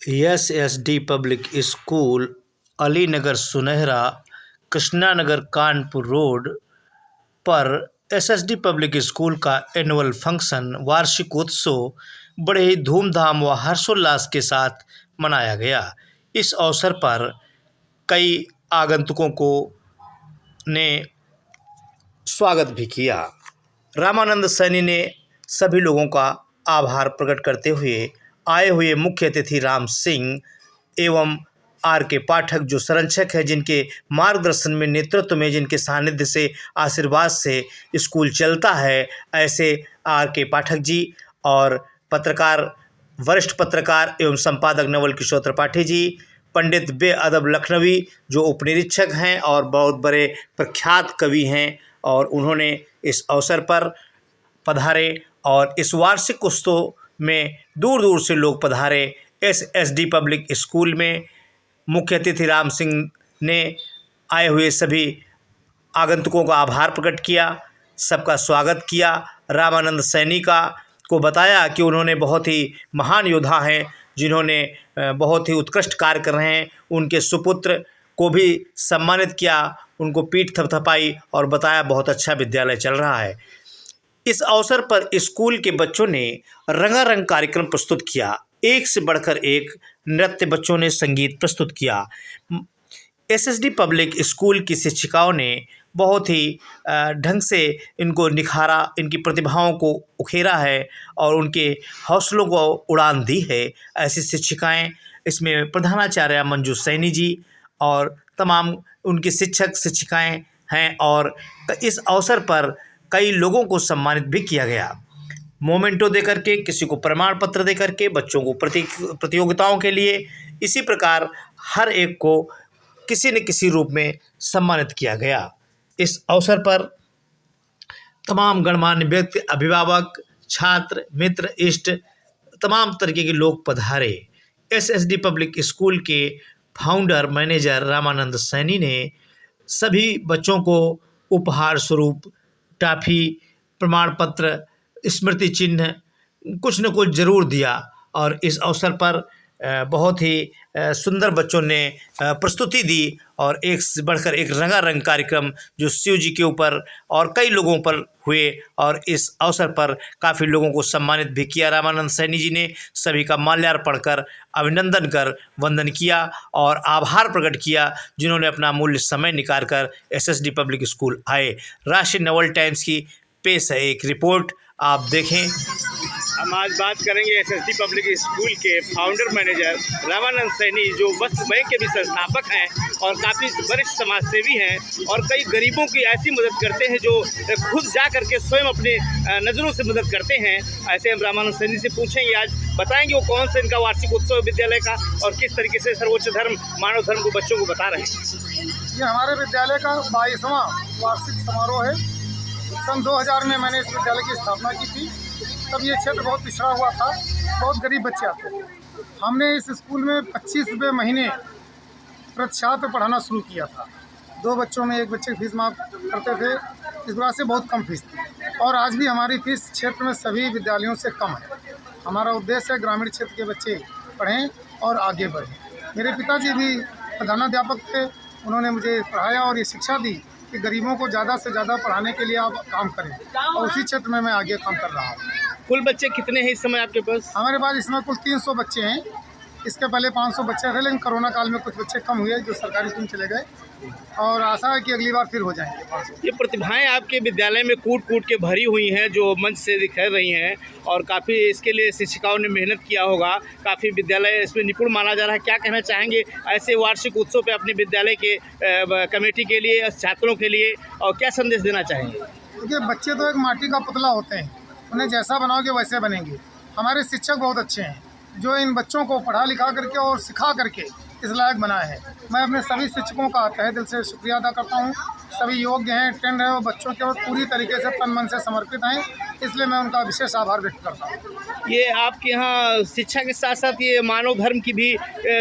SSD public school, Alinagar सुनहरा, Krishnanagar Kanpur road पर SSD public school का एनुअल फंक्शन वार्षिक उत्सव बड़े ही धूमधाम व हर्षोल्लास के साथ मनाया गया। इस अवसर पर कई आगंतुकों को ने स्वागत भी किया। रामानंद सैनी ने सभी लोगों का आभार प्रकट करते हुए आए हुए मुख्य अतिथि राम सिंह एवं आर के पाठक जो संरक्षक हैं, जिनके मार्गदर्शन में, नेतृत्व में, जिनके सानिध्य से, आशीर्वाद से स्कूल चलता है, ऐसे आर के पाठक जी और पत्रकार, वरिष्ठ पत्रकार एवं संपादक नवल किशोर त्रिपाठी जी, पंडित बे अदब लखनवी जो उपनिरीक्षक हैं और बहुत बड़े प्रख्यात कवि हैं, और उन्होंने इस अवसर पर पधारे और इस वार्षिक उत्सव में दूर दूर से लोग पधारे। एसएसडी पब्लिक स्कूल में मुख्य अतिथि राम सिंह ने आए हुए सभी आगंतुकों का आभार प्रकट किया, सबका स्वागत किया। रामानंद सैनी को बताया कि उन्होंने बहुत ही महान योद्धा हैं, जिन्होंने बहुत ही उत्कृष्ट कार्य कर रहे हैं। उनके सुपुत्र को भी सम्मानित किया, उनको पीठ थपथपाई और बताया बहुत अच्छा विद्यालय चल रहा है। इस अवसर पर स्कूल के बच्चों ने रंगारंग कार्यक्रम प्रस्तुत किया। एक से बढ़कर एक नृत्य बच्चों ने संगीत प्रस्तुत किया। एसएसडी पब्लिक स्कूल की शिक्षिकाओं ने बहुत ही ढंग से इनको निखारा, इनकी प्रतिभाओं को उखेरा है और उनके हौसलों को उड़ान दी है। ऐसी शिक्षिकाएं इसमें प्रधानाचार्य मंजू सैनी जी और तमाम उनके शिक्षक शिक्षिकाएं हैं, और इस अवसर पर कई लोगों को सम्मानित भी किया गया। मोमेंटो दे करके, किसी को प्रमाण पत्र दे करके, बच्चों को प्रतियोगिताओं के लिए, इसी प्रकार हर एक को किसी न किसी रूप में सम्मानित किया गया। इस अवसर पर तमाम गणमान्य व्यक्ति, अभिभावक, छात्र, मित्र, इष्ट, तमाम तरीके के लोग पधारे। एसएसडी पब्लिक स्कूल के फाउंडर मैनेजर रामानंद सैनी ने सभी बच्चों को उपहार स्वरूप टॉफ़ी, प्रमाण पत्र, स्मृति चिन्ह कुछ न कुछ ज़रूर दिया, और इस अवसर पर बहुत ही सुंदर बच्चों ने प्रस्तुति दी और एक से बढ़कर एक रंगारंग कार्यक्रम जो शिव जी के ऊपर और कई लोगों पर हुए, और इस अवसर पर काफ़ी लोगों को सम्मानित भी किया। रामानंद सैनी जी ने सभी का माल्यार्पण कर, अभिनंदन कर, वंदन किया और आभार प्रकट किया, जिन्होंने अपना मूल्य समय निकाल कर एसएसडी पब्लिक स्कूल आए। राष्ट्रीय नवल टाइम्स की पेश है एक रिपोर्ट, आप देखें। हम आज बात करेंगे एसएसडी पब्लिक स्कूल के फाउंडर मैनेजर रामानंद सैनी, जो वस्त्र बैंक के भी संस्थापक हैं और काफ़ी वरिष्ठ समाजसेवी हैं, और कई गरीबों की ऐसी मदद करते हैं जो खुद जा करके स्वयं अपने नज़रों से मदद करते हैं। ऐसे हम रामानंद सैनी से पूछेंगे, आज बताएंगे वो कौन सा इनका वार्षिक उत्सव विद्यालय का और किस तरीके से सर्वोच्च धर्म मानव धर्म को बच्चों को बता रहे हैं। ये हमारे विद्यालय का 22वां वार्षिक समारोह है। सन 2000 में मैंने इस विद्यालय की स्थापना की थी। तब ये क्षेत्र बहुत पिछड़ा हुआ था, बहुत गरीब बच्चे आते थे। हमने इस स्कूल में 25 रुपये महीने प्रति छात्र पढ़ाना शुरू किया था। 2 बच्चों में 1 बच्चे की फीस माफ करते थे, इस वजह से बहुत कम फीस थी, और आज भी हमारी फीस क्षेत्र में सभी विद्यालयों से कम है। हमारा उद्देश्य है ग्रामीण क्षेत्र के बच्चे पढ़ें और आगे बढ़ें। मेरे पिताजी भी प्रधानाध्यापक थे, उन्होंने मुझे पढ़ाया और ये शिक्षा दी कि गरीबों को ज़्यादा से ज़्यादा पढ़ाने के लिए आप काम करें, और उसी क्षेत्र में मैं आगे काम कर रहा हूँ। कुल बच्चे कितने हैं इस समय आपके पास? हमारे पास इसमें कुल 300 बच्चे हैं। इसके पहले 500 बच्चे थे, लेकिन कोरोना काल में कुछ बच्चे कम हुए जो सरकारी स्कूल चले गए, और आशा है कि अगली बार फिर हो जाएंगे 500। ये प्रतिभाएं आपके विद्यालय में कूट कूट के भरी हुई हैं, जो मंच से दिखा रही हैं, और काफ़ी इसके लिए शिक्षिकाओं ने मेहनत किया होगा। काफ़ी विद्यालय इसमें निपुण माना जा रहा है। क्या कहना चाहेंगे ऐसे वार्षिक उत्सव पे अपने विद्यालय के कमेटी के लिए, छात्रों के लिए, और क्या संदेश देना चाहेंगे? देखिए, बच्चे तो एक माटी का पुतला होते हैं, उन्हें जैसा बनाओगे वैसे बनेंगे। हमारे शिक्षक बहुत अच्छे हैं जो इन बच्चों को पढ़ा लिखा करके और सिखा करके इस लायक बनाए हैं। मैं अपने सभी शिक्षकों का तहे दिल से शुक्रिया अदा करता हूं। सभी योग्य हैं, ट्रेंड है, वो बच्चों के पूरी तरीके से तन मन से समर्पित हैं, इसलिए मैं उनका विशेष आभार व्यक्त करता हूं। ये आपके यहाँ शिक्षा के साथ साथ ये मानव धर्म की भी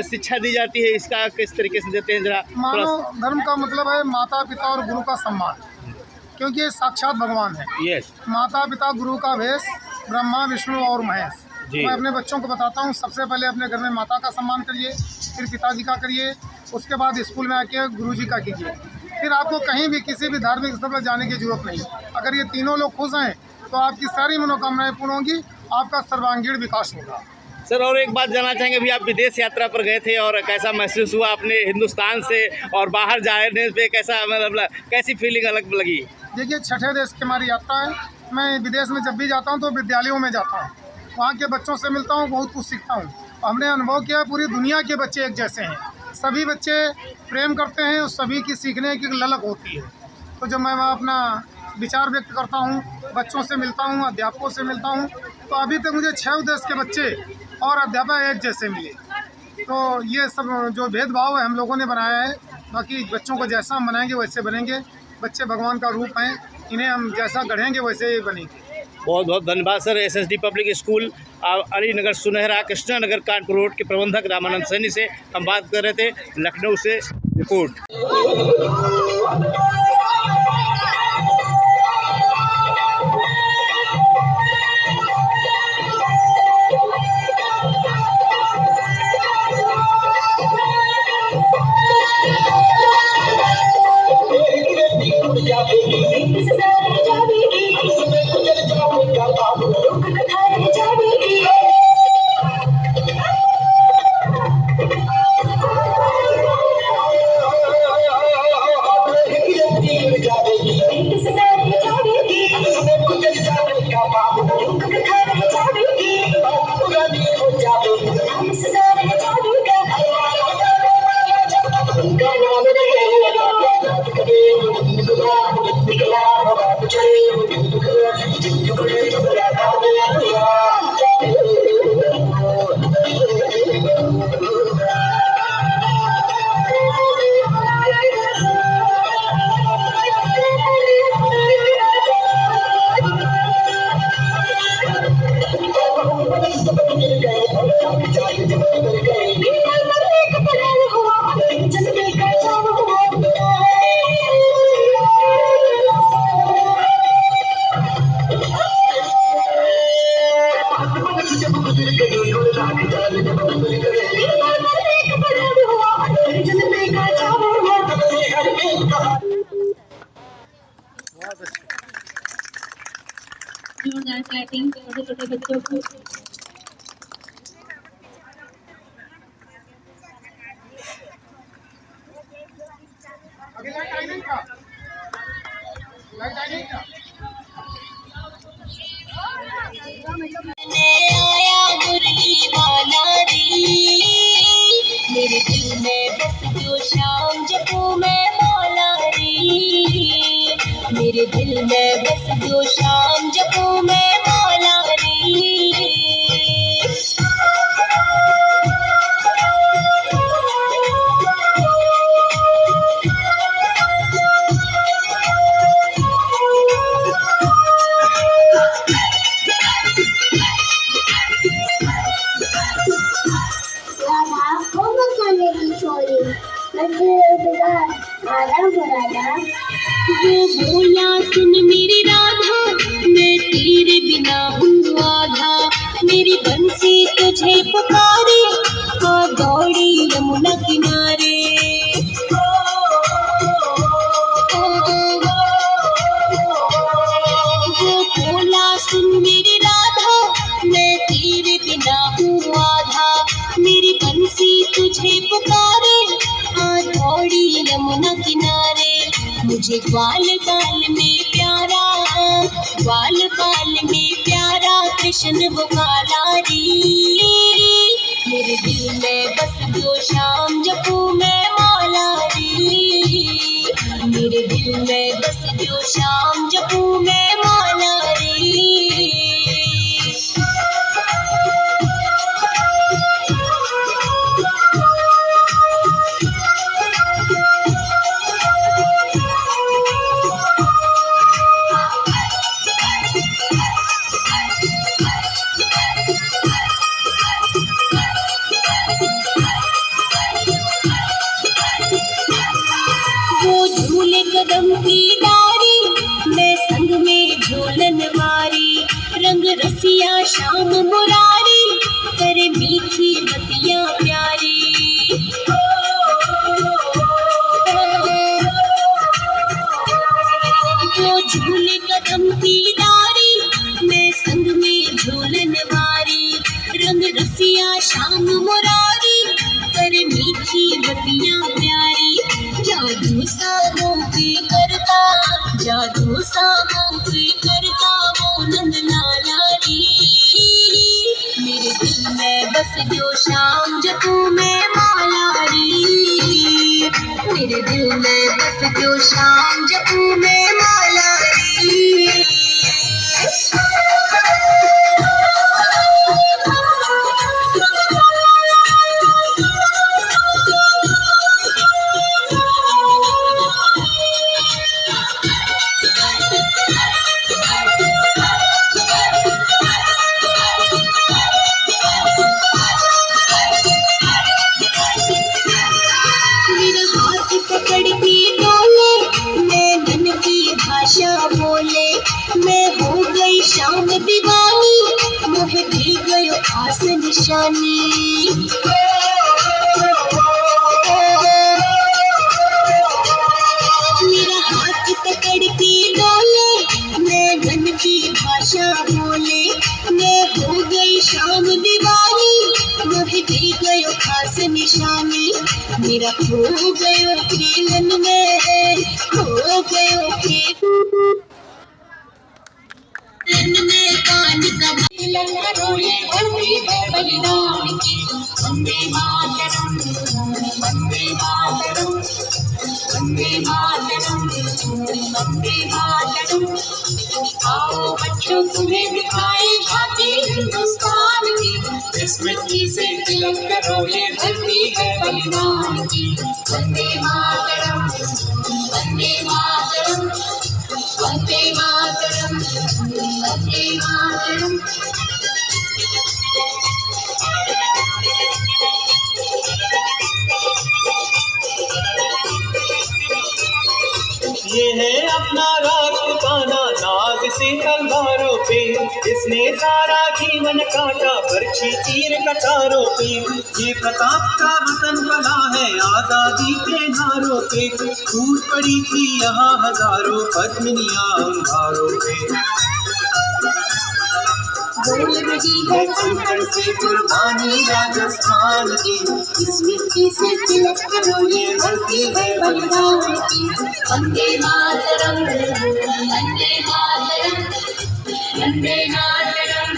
शिक्षा दी जाती है, इसका किस तरीके से देते हैं जरा? मानव धर्म का मतलब है माता पिता और गुरु का सम्मान, क्योंकि ये साक्षात भगवान है। यस। माता पिता गुरु का भेष, ब्रह्मा विष्णु और महेश। जी। मैं अपने बच्चों को बताता हूँ, सबसे पहले अपने घर में माता का सम्मान करिए, फिर पिताजी का करिए, उसके बाद स्कूल में आके गुरुजी का कीजिए। फिर आपको कहीं भी किसी भी धार्मिक स्थल पर जाने की जरूरत नहीं। अगर ये तीनों लोग खुश हैं तो आपकी सारी मनोकामनाएं पूर्ण होंगी, आपका सर्वांगीण विकास होगा। सर और एक बात जानना चाहेंगे, अभी आप विदेश यात्रा पर गए थे और कैसा महसूस हुआ आपने हिंदुस्तान से और बाहर जाने पे कैसा, मतलब कैसी फीलिंग अलग लगी? देखिए, छठे देश की हमारी यात्रा है। मैं विदेश में जब भी जाता हूँ तो विद्यालयों में जाता हूँ, वहाँ के बच्चों से मिलता हूँ, बहुत कुछ सीखता हूँ। हमने अनुभव किया पूरी दुनिया के बच्चे एक जैसे हैं, सभी बच्चे प्रेम करते हैं और सभी की सीखने की ललक होती है। तो जब मैं वहाँ अपना विचार व्यक्त करता हूँ, बच्चों से मिलता हूँ, अध्यापकों से मिलता हूँ, तो अभी तक मुझे 6 देश के बच्चे और अध्यापक एक जैसे मिले। तो ये सब जो भेदभाव है हम लोगों ने बनाया है, बाकी बच्चों को जैसा हम बनाएंगे वैसे बनेंगे। बच्चे भगवान का रूप हैं, इन्हें हम जैसा गढ़ेंगे वैसे ही बनेंगे। बहुत बहुत धन्यवाद sir. SSD public school Alinagar सुनहरा कृष्णा नगर कानपुर रोड के प्रबंधक रामानंद सैनी से हम बात कर रहे थे। लखनऊ से रिपोर्ट। जोरदार क्लैपिंग छोटे छोटे बच्चों को। अभी लाइट आई नहीं क्या? लाइट आई नहीं क्या? आया मुरली वाला री, मेरे दिल में बस जो शाम जपू मैं मौला री, मेरे दिल में बस जो शाम जपू मैं मौला री। बोला सुन मेरी राधा, मैं तेरे बिना हूँ आधा, मेरी बंसी तुझे पुकारे, आ दौड़ी यमुना किनारे। वो बोला सुन मेरी राधा, मैं तेरे बिना हूँ आधा, मेरी बंसी तुझे पुकारे, आ दौड़ी यमुना किनारे। मुझे ग्वाल बाल में प्यारा, ग्वाल बाल में प्यारा कृष्ण वो काला री, मेरे दिल में बस जो शाम जपू मैं मौला री, मेरे दिल में बस जो शाम जपू मैं मौला री। बेटियां प्यारी। वो झूले कदम की डारी, मैं संग में झूलन वारी। रंग रसिया शाम मुरारी, कर मीठी बतियां प्यारी। जादू सा मोह पे करता, जादू सा मोह पे करता वो नंद लाला री। मेरे दिल में बस जो शाम जपू मैं माला री। मेरे दिल में बस जो शाम जपू मैं माला री। मेरा हाथ पकड़ के डोले, मैं मन की भाषा बोले। मैं हो गई शाम दीवानी, मोह दे गयो खास निशानी। मेरा हाथ पकड़ के डोले, मैं मन की भाषा बोले। मैं हो गई शाम दीवानी, मोह दे गयो खास निशानी। मेरा खो गयो खेलन में, खो गयो खेलन में कान का खेलन रोए होती है बलिदान की। वंदे मातरम, वंदे मातरम, वंदे मातरम, वंदे मातरम। आओ बच्चों तुम्हें दिखाए झांकी हिंदुस्तान की। इस मिट्टी से तिलक करो ये धरती है बलिदान की। वंदे मातरम, वंदे मातरम, वंदे मातरम, वंदे मातरम। ये है अपना राजपुताना नाग से तलवारों पे। इसने सारा जीवन काटा बरछी तीर कटारों पे। ये प्रताप का वतन बना है आजादी के नारों पे। टूट पड़ी थी यहाँ हजारों पद्मिनियां अंगारों पे। बोल रही है कंकड़ से कुर्बानी राजस्थान की। इस मिट्टी से तिलक करो ये धरती है बलिदान की। वंदे मातरम, वंदे मातरम, वंदे मातरम,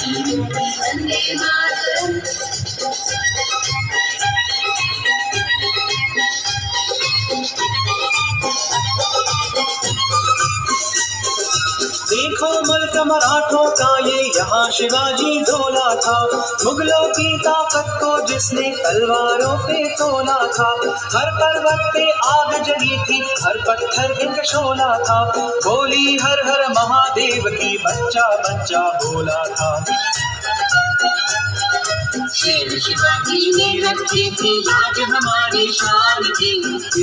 वंदे मातरम। देखो मुल्क मराठों का ये यहाँ शिवाजी डोला था। मुगलों की ताकत को जिसने तलवारों पे तोला था। हर पर्वत पे आग जली थी, हर पत्थर एक शोला था। बोली हर हर महादेव की, बच्चा बच्चा बोला था। शेर शिवाजी ने रखी थी लाज हमारी शान की।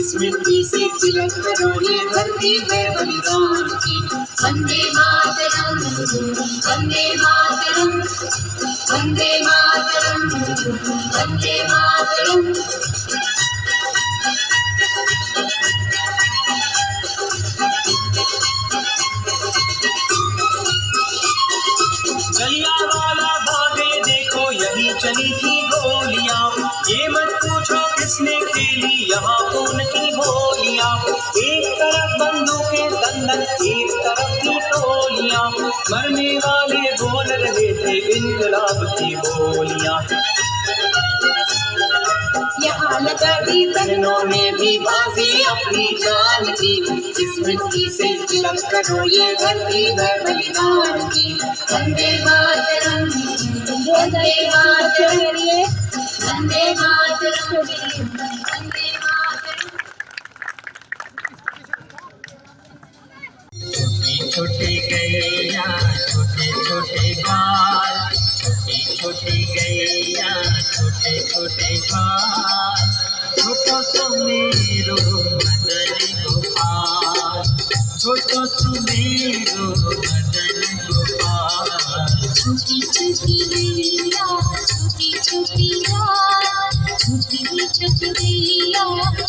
इस मिट्टी से तिलक करो ये धरती है बलिदान की। वंदे मातरम, वंदे मातरम, वंदे मातरम, वंदे मातरम। जलियांवाला बागे देखो यही चली थी गोलियां। ये मत पूछो किसने खेली यहाँ खून की होलियां। एक तरफ बंदूकें दंदन, एक तरफ की टोलियां। मरने वाले बोल रहे थे इनकलाब की बोलियां। यहाँ लगा दी बहनों ने भी बाजी अपनी जान की। इस मिट्टी से तिलक करो ये धरती है बलिदान की। वंदे मातरम, वंदे मातरम, वंदे मातरम, वंदे मातरम। छोटी छोटी गैया छोटे छोटे बाल, छोटी छोटी गैया छोटे छोटे बाल। छोटो सुमेरो मदन गोपाल, छोटो सुमेरो मदन गोपाल। छोटी छोटी गैया छोटी छोटी बाल,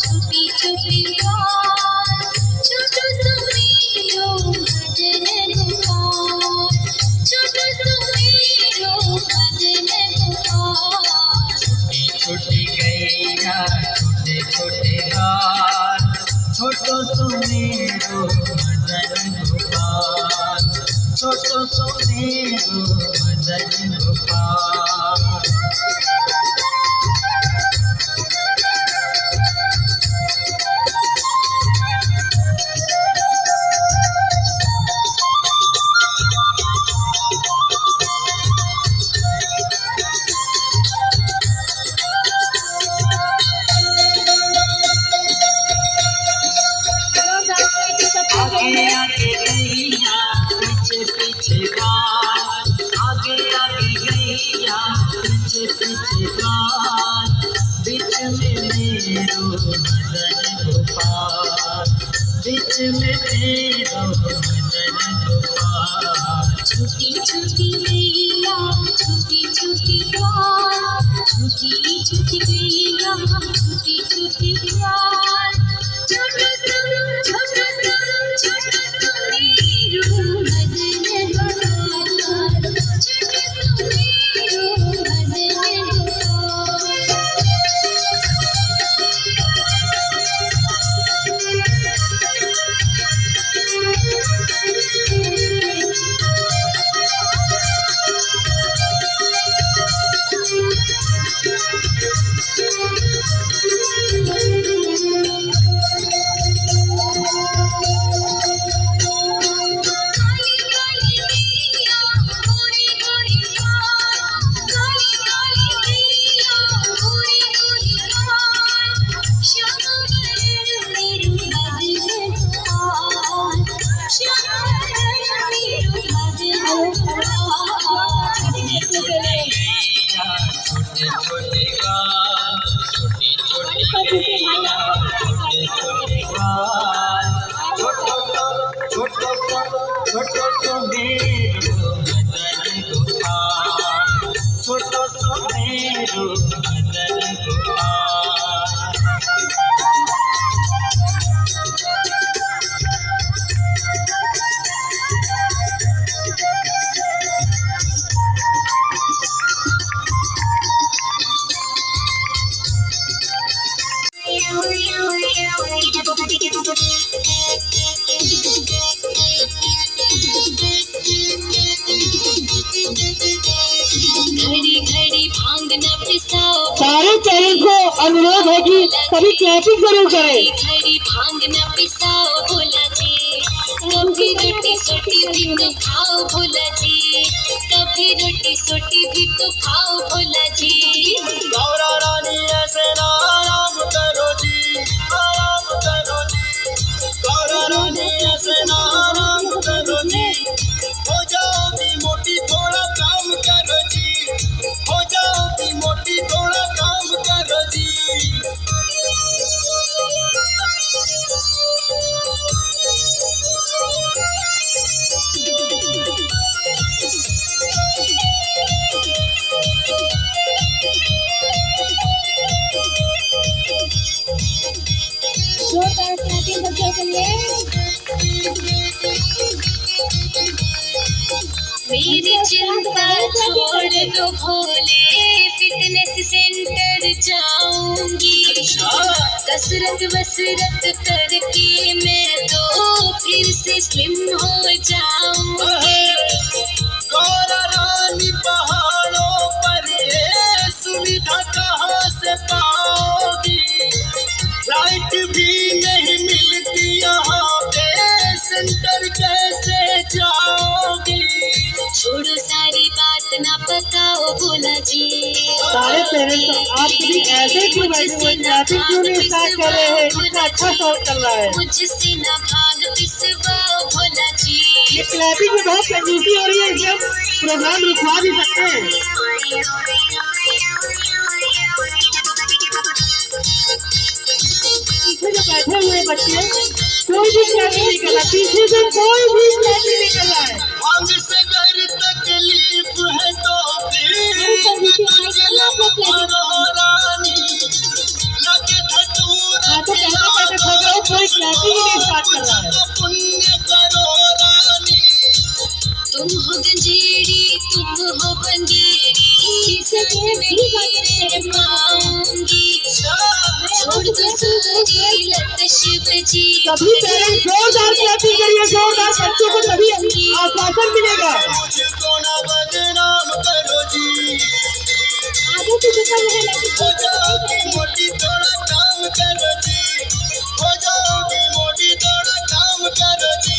छुट्टी छुट्टी प्यार छोटू सुमेरो भजन गोपाल छोटू सुमेरो भजन गोपाल छोटी गैया छोटे छोटे गाल छोटो सुमेरो भजन गोपाल छोटो सुमेरो भजन गोपाल आगे आगे गैया पीछे पीछे गाल आगे आगे गैया पीछे पीछे गाल बीच में मेरो भजन गोपाल बीच में मेरो भजन गोपाल छुट्टी छुट्टी गैया छुट्टी छुट्टी प्यार छुट्टी छुट्टी गैया छुट्टी छुट्टी प्यार छोटू सुमेरो भजन गोपाल छोटू सुमेरो भजन काली काली गैया गोरी गोरी गाल काली काली गैया गोरी गोरी गाल श्याम बरन मेरो भजन गोपाल श्याम बरन मेरो भजन गोपाल छोटे छोटे गाल छोटी छोटी गैया छोटे छोटे गाल छोटो सुमेरो भजन गोपाल छोटो सुमेरो भजन गोपाल घड़ी घड़ी भांग न पिसाओ सारे चैनल को अनुरोध है कि सभी क्लैपिंग जरूर करें। घड़ी भांग न पिसाओ भोला जी कभी रोटी सोटी भी तो खाओ भोला जी कभी रोटी सोटी भी तो खाओ भोला जी गौरा रानी ऐसे ना आराम करो जी गौरा रानी ऐसे ना आराम करो जी हो जाओगी मोटी थोड़ा काम करो जी हो जाओगी मोटी थोड़ा काम करो जी जोरदार क्लैपिंग बच्चों के लिए। मेरी चिंता छोड़ दो भोले फिटनेस सेंटर जाऊंगी कसरत वसरत करके मैं तो फिर से स्लिम हो जाऊंगी गौरा रानी पहाड़ों पर ये सुविधा कहाँ से पाओगी लाइट भी नहीं मिलती यहाँ पे सेंटर कैसे जाओगी छोड़ो सारी बात ना बताओ भोला जी सारे पेरेंट्स आप भी ऐसे क्यों बैठे हुए क्लैपिंग क्यों नहीं स्टार्ट कर रहे हैं? इतना अच्छा शॉट चल रहा है। मुझसे ना भाग पिसवाओ भोला जी ये क्लैपिंग में बहुत कंजूसी हो रही है, इसलिए हम प्रोग्राम रुकवा भी सकते हैं। पीछे जो बैठे हुए बच्चे कोई भी क्लैपिंग नहीं कर रहा, पीछे से कोई भी क्लैपिंग नहीं कर रहा है। अंग से घर तकलीफ है तो फिर रानी लगे धतूरा क्लैपिंग के लिए स्टार्ट कर रहा है। पुण्य करो रानी, तुम हो गंजेड़ी तुम हो बंगेरी, सजने पाऊंगी छोड़ दो सारी लत शिव जी। सभी पेरेंट्स जोरदार क्लैपिंग करिए, जोरदार, बच्चों को तभी आश्वासन मिलेगा। मुझको ना बदनाम करो जी, आगे से जितना रहे हो जाओगी मोटी थोड़ा काम करो जी, हो जाओगी मोटी थोड़ा काम करो जी।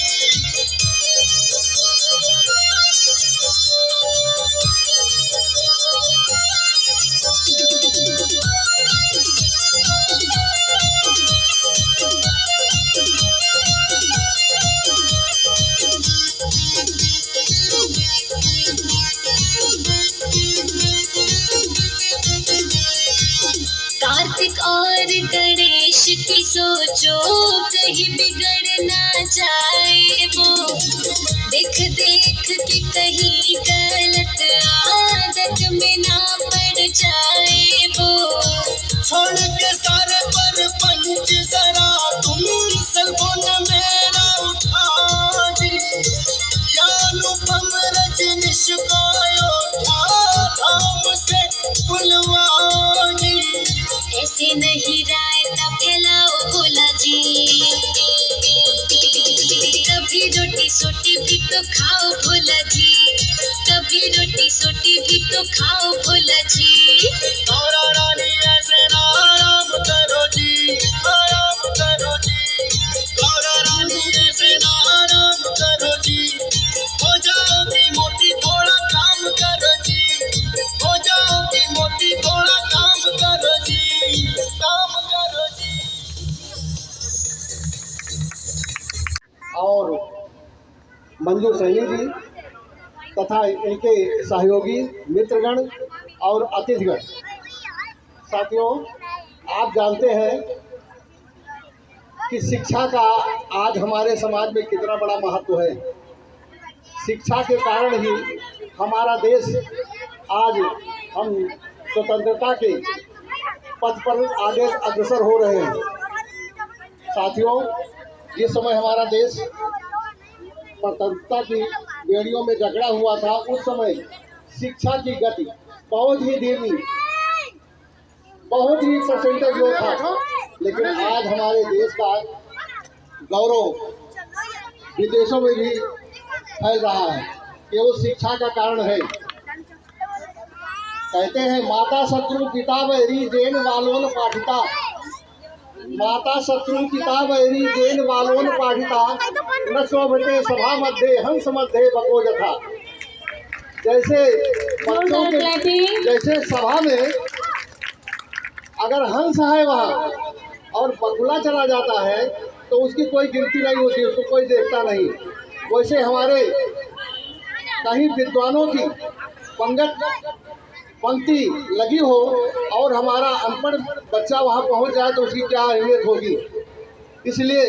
कार्तिक और गणेश की सोचो कहीं बिगड़ ना जाए वो, देख देख के कहीं गलत आदत में ना पड़ जाए वो। छोड़ के सारे पर पंच जरा तुम सलगुन मेरा उठा जी, यानुपम रजनीश को उठा धाम से बुलवानी। ऐसे नहीं रायता फैलाओ भोला जी, कभी रोटी सोटी भी तो खाओ भोला जी, कभी रोटी सोटी भी तो खाओ भोला जी। तारा रानी ऐसे ना आराम करो जी, आराम करो जी, तारा रानी ऐसे ना आराम करो जी, हो जाओगी मोटी थोड़ा काम करो जी, हो जाओगी मोटी थोड़ा काम करो जी, काम करो जी। और मंजू सैनी जी तथा इनके सहयोगी मित्रगण और अतिथिगण। साथियों, आप जानते हैं कि शिक्षा का आज हमारे समाज में कितना बड़ा महत्व है। शिक्षा के कारण ही हमारा देश आज हम स्वतंत्रता के पथ पर आगे अग्रसर हो रहे हैं। साथियों, जिस समय हमारा देश स्वतंत्रता की बेड़ियों में जकड़ा हुआ था, उस समय शिक्षा की गति बहुत ही धीमी, बहुत ही परसेंटेज लो था। लेकिन आज हमारे देश का गौरव विदेशों में भी फैल रहा है, केवल शिक्षा का कारण है। कहते हैं माता शत्रु पिता बैरी देन वालोन पाठिता, माता शत्रु पिता बैरी देन वालोन पाठिता, न शोभते सभा मध्य हंस मध्य बको जथा। जैसे बच्चों के जैसे सभा में अगर हंस है वहाँ और बगुला चला जाता है तो उसकी कोई गिनती नहीं होती, उसको कोई देखता नहीं। वैसे हमारे कहीं विद्वानों की पंक्ति लगी हो और हमारा अनपढ़ बच्चा वहाँ पहुँच जाए तो उसकी क्या अहमियत होगी। इसलिए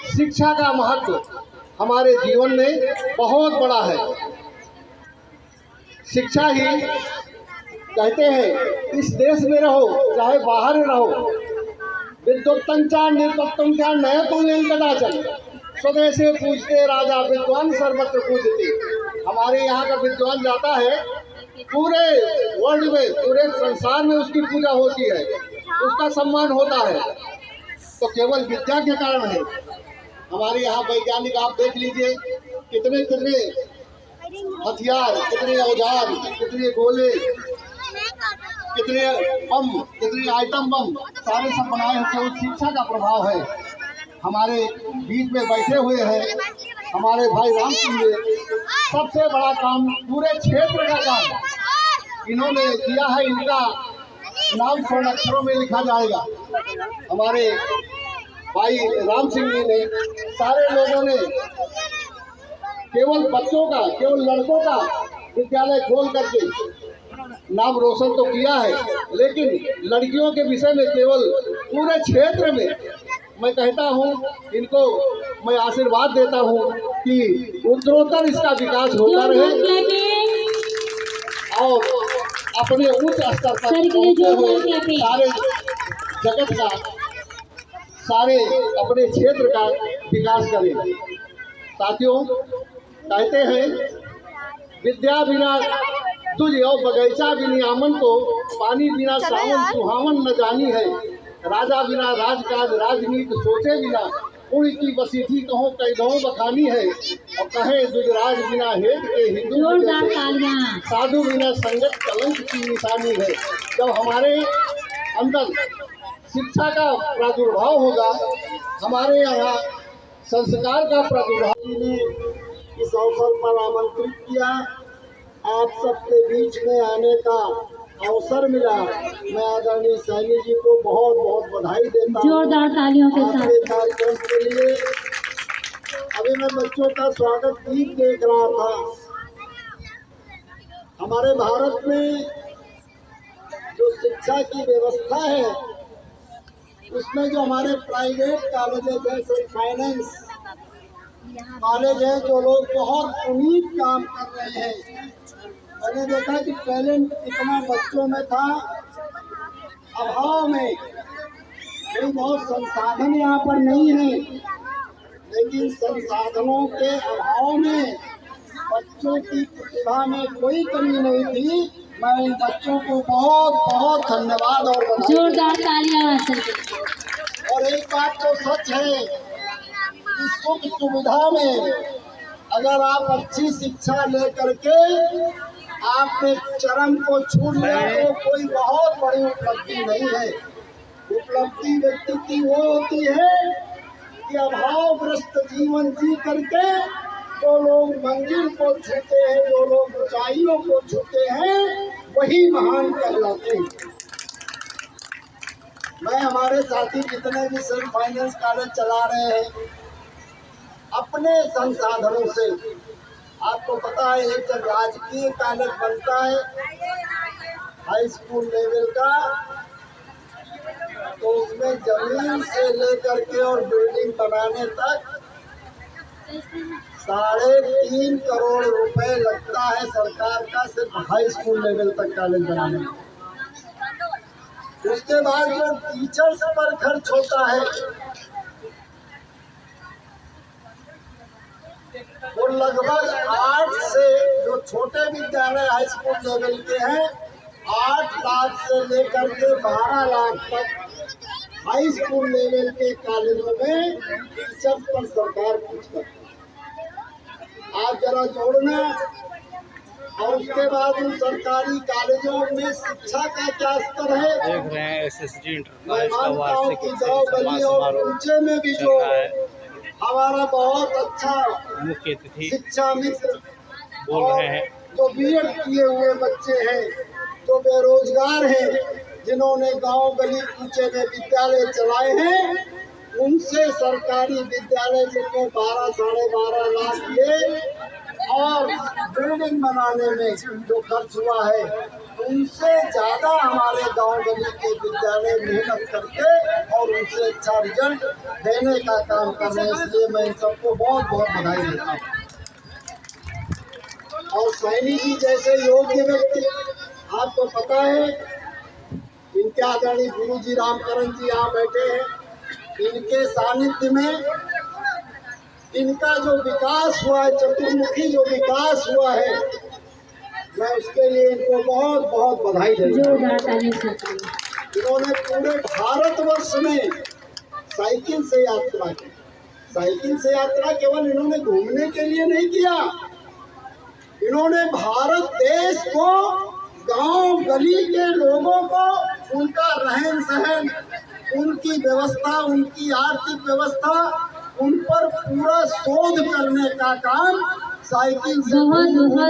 शिक्षा का महत्व हमारे जीवन में बहुत बड़ा है। शिक्षा ही कहते हैं इस देश में रहो चाहे बाहर रहो, विद्वत्तंचा निर्पत्तंचा नय तुल्यं कदाचन, स्वदेशे पूजते राजा विद्वान सर्वत्र पूजते। हमारे यहाँ का विद्वान जाता है, पूरे वर्ल्ड में, पूरे संसार में उसकी पूजा होती है, उसका सम्मान होता है, तो केवल विद्या के कारण है। हमारे यहाँ वैज्ञानिक आप देख लीजिए, कितने कितने हथियार, कितने औजार, कितने गोले, कितने बम, कितने आइटम बम सारे सब बनाए होते हैं। शिक्षा का प्रभाव है। हमारे बीच में बैठे हुए हैं हमारे भाई राम सिंह जी, सबसे बड़ा काम पूरे क्षेत्र का काम इन्होंने किया है। इनका नाम स्वर्ण अक्षरों में लिखा जाएगा। हमारे भाई राम सिंह जी ने, सारे लोगों ने केवल बच्चों का, केवल लड़कों का विद्यालय खोल करके नाम रोशन तो किया है, लेकिन लड़कियों के विषय में केवल पूरे क्षेत्र में मैं कहता हूँ, इनको मैं आशीर्वाद देता हूँ कि उत्तरोत्तर इसका विकास होता रहे और अपने उच्च स्तर पर सारे जगत का सारे अपने क्षेत्र का विकास करें। साथियों, कहते हैं विद्या बिना तुझ और बगीचा बिना आमन को, पानी बिना सावन सुहावन न जानी है। राजा बिना राजकाज राजनीति सोचे बिना, कुड़ी की बसीठी कहो कैदों बखानी है। और कहे दुजराज बिना हेत के हिंदू, साधु बिना संगत कलंक की निशानी है। जब हमारे अंदर शिक्षा का प्रादुर्भाव होगा, हमारे यहाँ संस्कार का प्रादुर्भाव ने इस अवसर पर आमंत्रित किया, आप सबके बीच में आने का अवसर मिला। मैं आदरणीय सैनी जी को बहुत बहुत बधाई देता हूँ जोरदार तालियों के साथ कार्यक्रम के लिए। अभी मैं बच्चों का स्वागत गीत देख रहा था। हमारे भारत में जो शिक्षा की व्यवस्था है, उसमें जो हमारे प्राइवेट कॉलेजेस हैं, फाइनेंस कॉलेज है, जो लोग बहुत उम्मीद काम कर रहे हैं। मैंने देखा कि टैलेंट इतना बच्चों में था, अभाव में कोई बहुत संसाधन यहाँ पर नहीं है, लेकिन संसाधनों के अभाव में बच्चों की प्रतिभा में कोई कमी नहीं थी। मैं इन बच्चों को बहुत बहुत धन्यवाद और बधाई। जोरदार तालियां। और एक बात तो सच है कि सुख सुविधा में अगर आप अच्छी शिक्षा लेकर के आपने चरम को छू लिया तो कोई बहुत बड़ी उपलब्धि नहीं है। उपलब्धि व्यक्ति की वो होती है कि अभावग्रस्त जीवन जी करके जो लोग मंजिल को छूते हैं, जो लोग ऊंचाइयों को छूते हैं, वही महान कहलाते हैं। मैं हमारे साथी जितने भी सेल्फ फाइनेंस कॉलेज चला रहे हैं, अपने संसाधनों से, आपको पता है एक जब राजकीय कॉलेज बनता है हाई स्कूल लेवल का, तो उसमें जमीन से लेकर के और बिल्डिंग बनाने तक 3.5 करोड़ रुपए लगता है सरकार का, सिर्फ हाई स्कूल लेवल तक कॉलेज बनाने में। उसके बाद जो टीचर्स पर खर्च होता है वो लगभग 8 से, जो छोटे विद्यालय हाई स्कूल लेवल के हैं, 8 लाख से लेकर के 12 लाख तक हाई स्कूल लेवल के कॉलेजों में टीचर्स पर सरकार खर्च करती है। आप जरा जोड़ना। और उसके बाद उन सरकारी कॉलेजों में शिक्षा का क्या स्तर है, देख रहे हैं एसएसडी इंटर मैं कॉलेज का मानता हूँ कि वार्षिक गाँव गली और ऊंचे में भी जो हमारा बहुत अच्छा मुख्य अतिथि शिक्षा मित्र बोल रहे हैं। जो बीएड किए हुए बच्चे हैं, जो बेरोजगार हैं, जिन्होंने गांव गली कूचे में विद्यालय चलाए हैं, उनसे सरकारी विद्यालय में 12-12.5 लाख ये और बिल्डिंग बनाने में जो खर्च हुआ है, उनसे ज़्यादा हमारे गांव गली के विद्यालय मेहनत करके और उनसे अच्छा रिजल्ट देने का काम कर रहे हैं। इसलिए मैं इन सबको बहुत बहुत बधाई देता हूँ। और सैनी जी जैसे योग्य व्यक्ति, आपको पता है इनके आदरणीय गुरु जी रामकरण जी यहाँ बैठे हैं, इनके सानिध्य में इनका जो विकास हुआ है, चतुर्मुखी जो विकास हुआ है, मैं उसके लिए इनको बहुत बहुत बधाई देता हूँ। इन्होंने पूरे भारतवर्ष में साइकिल से यात्रा की। साइकिल से यात्रा केवल इन्होंने घूमने के लिए नहीं किया, इन्होंने भारत देश को, गांव गली के लोगों को, उनका रहन सहन, उनकी व्यवस्था, उनकी आर्थिक व्यवस्था, उन पर पूरा शोध करने का काम साइकिल से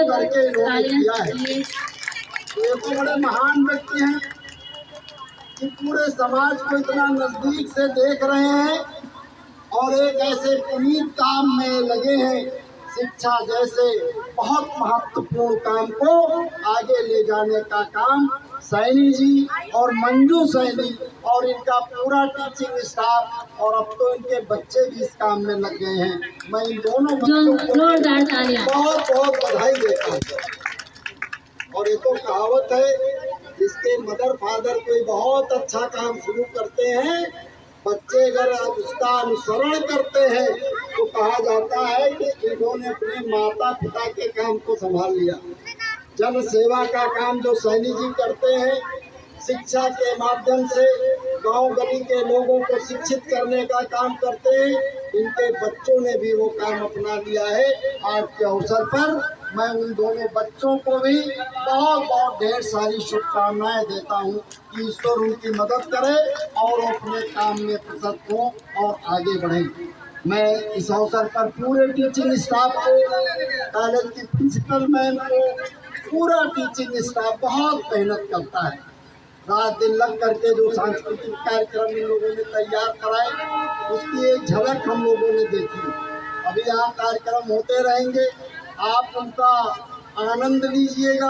करके इन्होंने किया है। ये तो बड़े महान व्यक्ति हैं कि पूरे समाज को इतना नजदीक से देख रहे हैं और एक ऐसे पुनीत काम में लगे हैं, शिक्षा जैसे बहुत महत्वपूर्ण काम को आगे ले जाने का काम सैनी जी और मंजू सैनी और इनका पूरा टीचिंग स्टाफ, और अब तो इनके बच्चे भी इस काम में लग गए हैं। मैं इन दोनों बच्चों को बहुत बहुत बधाई देता हूँ। और ये तो कहावत है, जिसके मदर फादर कोई बहुत अच्छा काम शुरू करते हैं, बच्चे अगर उसका अनुसरण करते हैं तो कहा जाता है कि इन्होंने अपने माता पिता के काम को संभाल लिया। जन सेवा का काम जो सैनी जी करते हैं, शिक्षा के माध्यम से गांव गली के लोगों को शिक्षित करने का काम करते हैं, इनके बच्चों ने भी वो काम अपना लिया है। आज के अवसर पर मैं उन दोनों बच्चों को भी बहुत बहुत ढेर सारी शुभकामनाएं देता हूं कि ईश्वर उनकी मदद करे और वो अपने काम में प्रसन्न हो और आगे बढ़ें। मैं इस अवसर पर पूरे टीचिंग स्टाफ को, कॉलेज की प्रिंसिपल मैम को, पूरा टीचिंग स्टाफ बहुत मेहनत करता है। रात दिन लग करके जो सांस्कृतिक कार्यक्रम इन लोगों ने तैयार कराए, उसकी एक झलक हम लोगों ने देखी। अभी यहाँ कार्यक्रम होते रहेंगे, आप उनका आनंद लीजिएगा।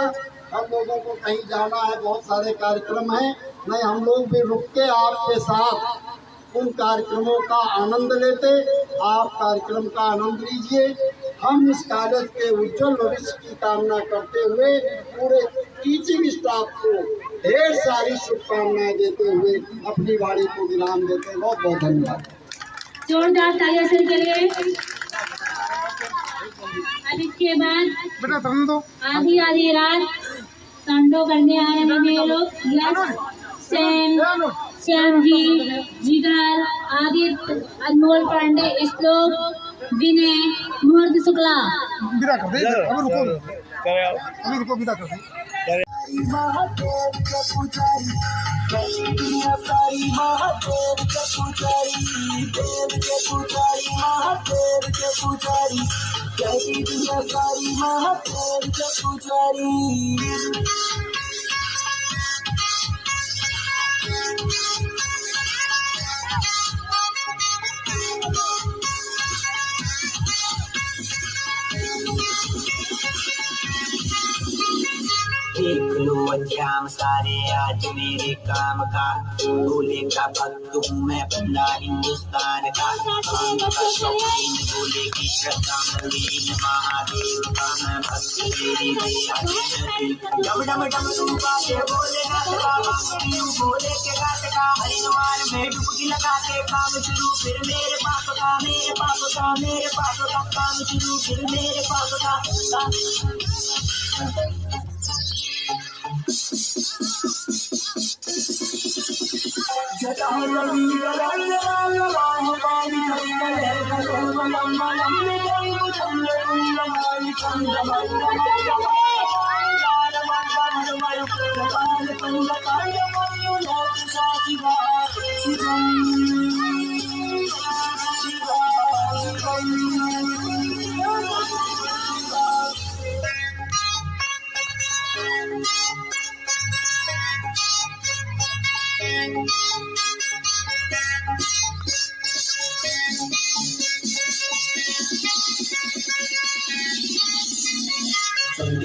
हम लोगों को कहीं जाना है, बहुत सारे कार्यक्रम हैं, नहीं हम लोग भी रुक के आपके साथ उन कार्यक्रमों का आनंद लेते। आप कार्यक्रम का आनंद लीजिए। हम इस कॉलेज के उज्जवल भविष्य की कामना करते हुए पूरे टीचिंग स्टाफ को ढेर सारी शुभकामनाएं देते हुए अपनी वाणी को विराम देते हैं। बहुत बहुत धन्यवाद। जोरदार तालियां सर के लिए। अब इसके बाद बेटा तरन दो। आधी आधी रात तांडव करने आ रहे हैं ये लोग। यस, श्याम जी, जिगर, आदित्य, अनमोल पांडे, श्लोक, विनय, मुहूर्त शुक्ला। विदा कर दे, अभी रुको विदा कर दे। महादेव के पुजारी, दुनिया सारी महादेव के पुजारी, देव के पुजारी, महादेव के पुजारी, कहती दुनिया सारी महादेव के पुजारी। देख लो अध्याम सारे आज मेरे काम का, भोले का भक्त हूँ मैं अपना हिंदुस्तान का। भांग का शौकीन, भोले की श्रद्धा मलिन, महादेव का मैं भक्त मेरी दया दिन। डम डम डम रूपा के भोलेनाथ का भांग पीऊं, भोले के घाट का हरिद्वार में डुबकी लगा के काम शुरू, फिर मेरे पाप का, मेरे पाप का, मेरे पाप का काम शुरू, फिर मेरे पाप का।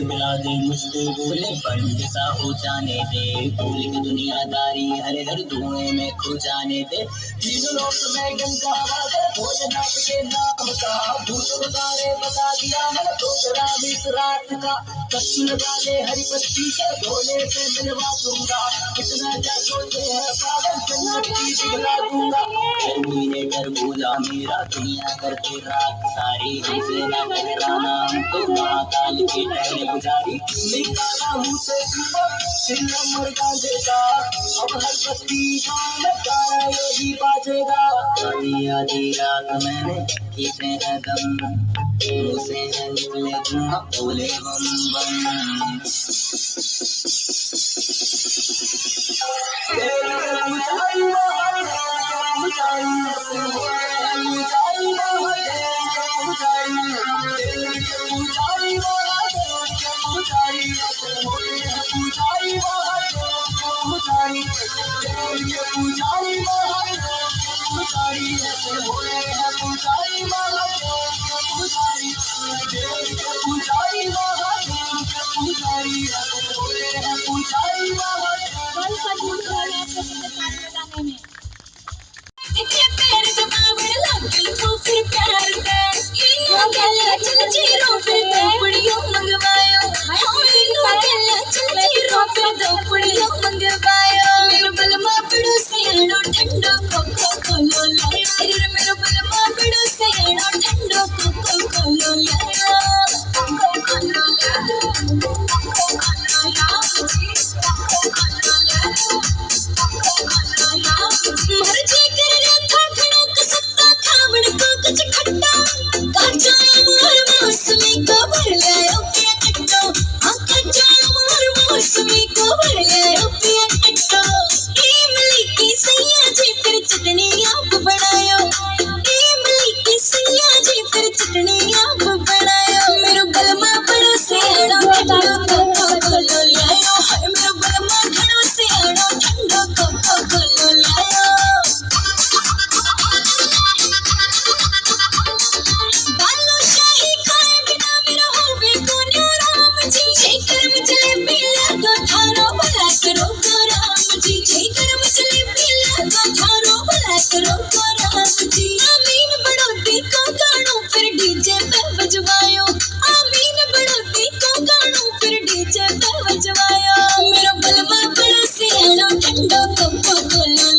मिला दे मुझको भोले, पंड सा हो जाने दे, भोले की दुनियादारी हर हर धुएं में खो जाने दे। तीनों लोक में गंगा बादल, भोलेनाथ के नाम का भूत गुजारे बता दिया मैंने तो जरा इस रात का। कष्ट लगा ले हरी पत्ती के, भोले से मिलवा दूंगा, कितना क्या सोचे है पागल, जन्नत की दिखला दूंगा। महीने कर भूला मेरा दुनिया करके रात सारी, हमसे ना टकराना हमको महाकाल की टहले गुजारी। निकाला मुझसे सिल्लम गांजेगा, अब हर बस्ती गाँव में गाना यही बाजेगा। आधी आधी रात मैंने खींचे है दम, मुझसे है निकले धुआं, बोले बम बम। मंगवायो कोलो लाया रे मेरा बलमा बड़ो सियाना ठंडो कोको कोलो लाया कोको कोलो लाया कोको कोलो लाया मर्जी कर रहा था खड़ा कसता खावड़ को कुछ खट्टा काचा मोर मौसमी को भर लायो पिया कट्टो हाँ काचा मोर मौसमी को भर लायो पिया कट्टो इमली की सैया जी फिर चटनी आप बनायो इमली की सैया जी फिर चटनी आप बनायो मेरो गलमा बड़ो सियाना ठंडो कोको कोलो लायो हाय मेरो गलमा घड़ो सियाना ठंडो कोको कोलो लायो बालो शाही खाए बिना मेरा होवे कोन्यो राम जी जय करम जलेबी लादो थारो भला करो को राम जी जय करम जलेबी लादो थारो भला करो को राम जी आमीन बड़ोती को गानो फिर डीजे पे बजवायो आमीन बड़ोती को गानो फिर डीजे पे बजवायो मेरो बलमा बड़ो सियाना ठंडो कोको कोलो